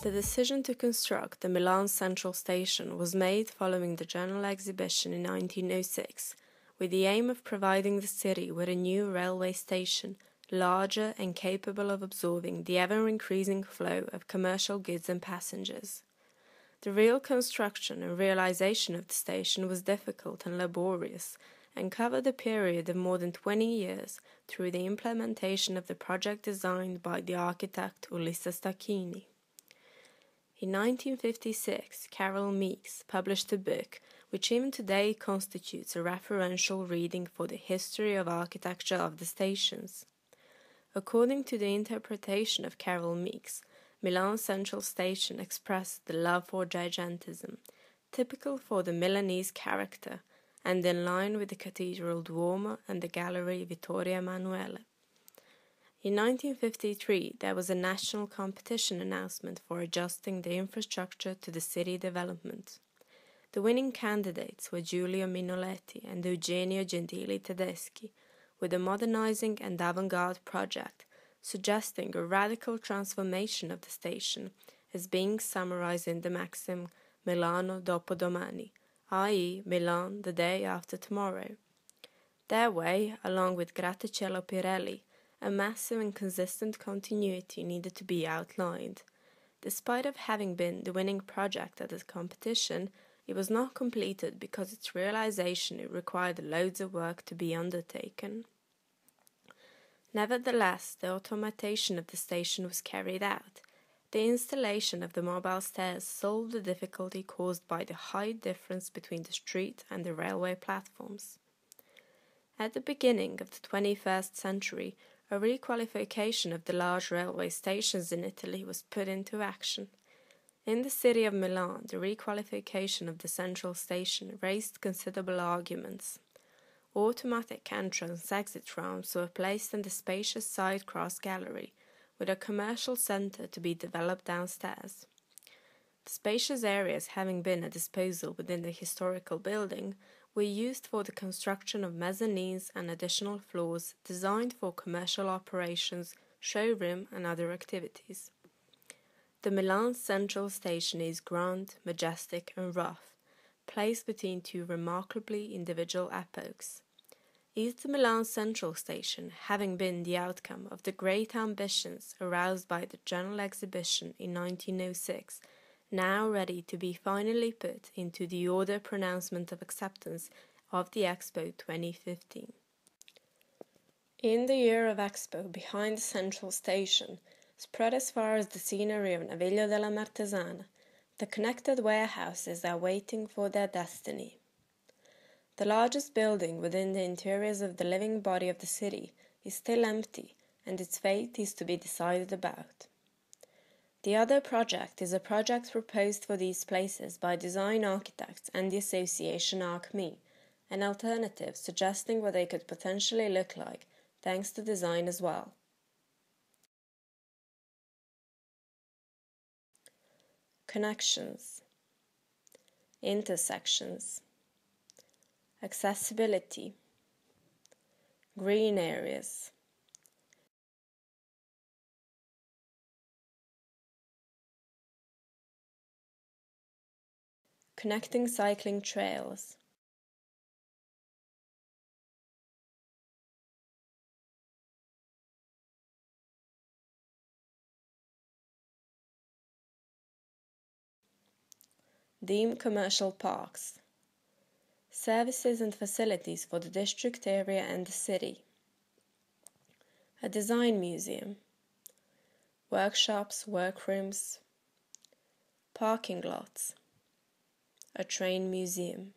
The decision to construct the Milan Central Station was made following the General Exhibition in 1906, with the aim of providing the city with a new railway station, larger and capable of absorbing the ever-increasing flow of commercial goods and passengers. The real construction and realization of the station was difficult and laborious, and covered a period of more than 20 years through the implementation of the project designed by the architect Ulisse Stacchini. In 1956, Carol Meeks published a book which even today constitutes a referential reading for the history of architecture of the stations. According to the interpretation of Carol Meeks, Milan Central Station expressed the love for gigantism, typical for the Milanese character, and in line with the Cathedral Duomo and the Gallery Vittorio Emanuele. In 1953, there was a national competition announcement for adjusting the infrastructure to the city development. The winning candidates were Giulio Minoletti and Eugenio Gentili Tedeschi, with a modernizing and avant-garde project suggesting a radical transformation of the station as being summarized in the maxim Milano dopodomani, i.e. Milan the day after tomorrow. Their way, along with Grattacielo Pirelli, a massive and consistent continuity needed to be outlined. Despite of having been the winning project at the competition, it was not completed because its realization required loads of work to be undertaken. Nevertheless, the automation of the station was carried out. The installation of the mobile stairs solved the difficulty caused by the height difference between the street and the railway platforms. At the beginning of the 21st century, a requalification of the large railway stations in Italy was put into action. In the city of Milan, the requalification of the central station raised considerable arguments. Automatic entrance-exit ramps were placed in the spacious side cross gallery, with a commercial centre to be developed downstairs. The spacious areas having been at disposal within the historical building were used for the construction of mezzanines and additional floors designed for commercial operations, showroom and other activities. The Milan Central Station is grand, majestic and rough, placed between two remarkably individual epochs. Is the Milan Central Station, having been the outcome of the great ambitions aroused by the General Exhibition in 1906, now ready to be finally put into the order pronouncement of acceptance of the Expo 2015. In the year of Expo, behind the Central Station, spread as far as the scenery of Naviglio della Martesana, the connected warehouses are waiting for their destiny. The largest building within the interiors of the living body of the city is still empty, and its fate is to be decided about. The other project is a project proposed for these places by design architects and the association AARCH-MI, an alternative suggesting what they could potentially look like, thanks to design as well. Connections, intersections, accessibility, green areas, connecting cycling trails, deemed commercial parks, services and facilities for the district area and the city, a design museum, workshops, workrooms, parking lots, a train museum,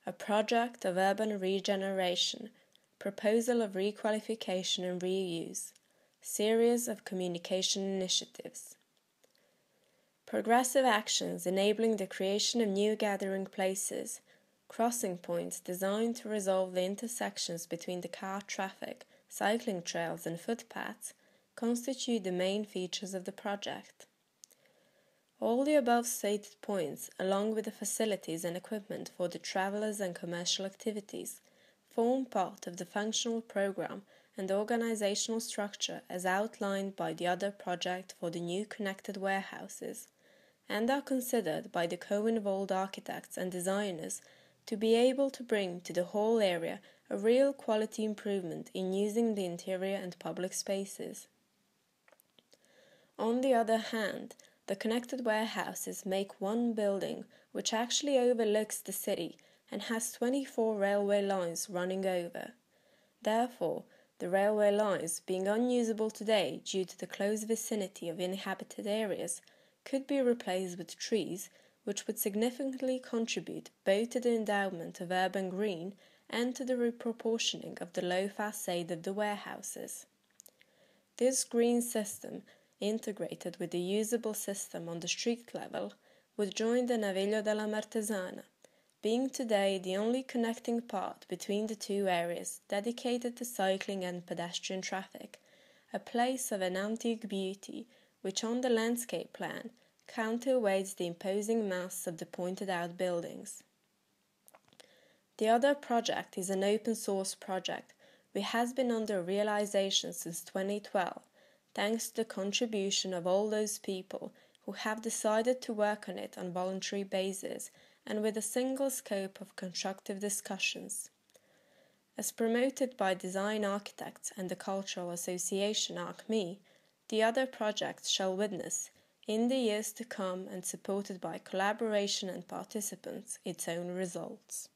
a project of urban regeneration, proposal of requalification and reuse, series of communication initiatives. Progressive actions enabling the creation of new gathering places, crossing points designed to resolve the intersections between the car traffic, cycling trails and footpaths constitute the main features of the project. All the above stated points, along with the facilities and equipment for the travellers and commercial activities, form part of the functional program and organizational structure as outlined by the other project for the new connected warehouses, and are considered by the co-involved architects and designers to be able to bring to the whole area a real quality improvement in using the interior and public spaces. On the other hand, the connected warehouses make one building which actually overlooks the city and has 24 railway lines running over. Therefore, the railway lines, being unusable today due to the close vicinity of inhabited areas, could be replaced with trees, which would significantly contribute both to the endowment of urban green and to the reproportioning of the low facade of the warehouses. This green system, integrated with the usable system on the street level, would join the Naviglio della Martesana, being today the only connecting part between the two areas dedicated to cycling and pedestrian traffic, a place of an antique beauty which on the landscape plan counterweights the imposing mass of the pointed-out buildings. The other project is an open-source project which has been under realization since 2012, thanks to the contribution of all those people who have decided to work on it on voluntary basis and with a single scope of constructive discussions. As promoted by Design Architects and the Cultural Association AARCH-MI, the other projects shall witness, in the years to come and supported by collaboration and participants, its own results.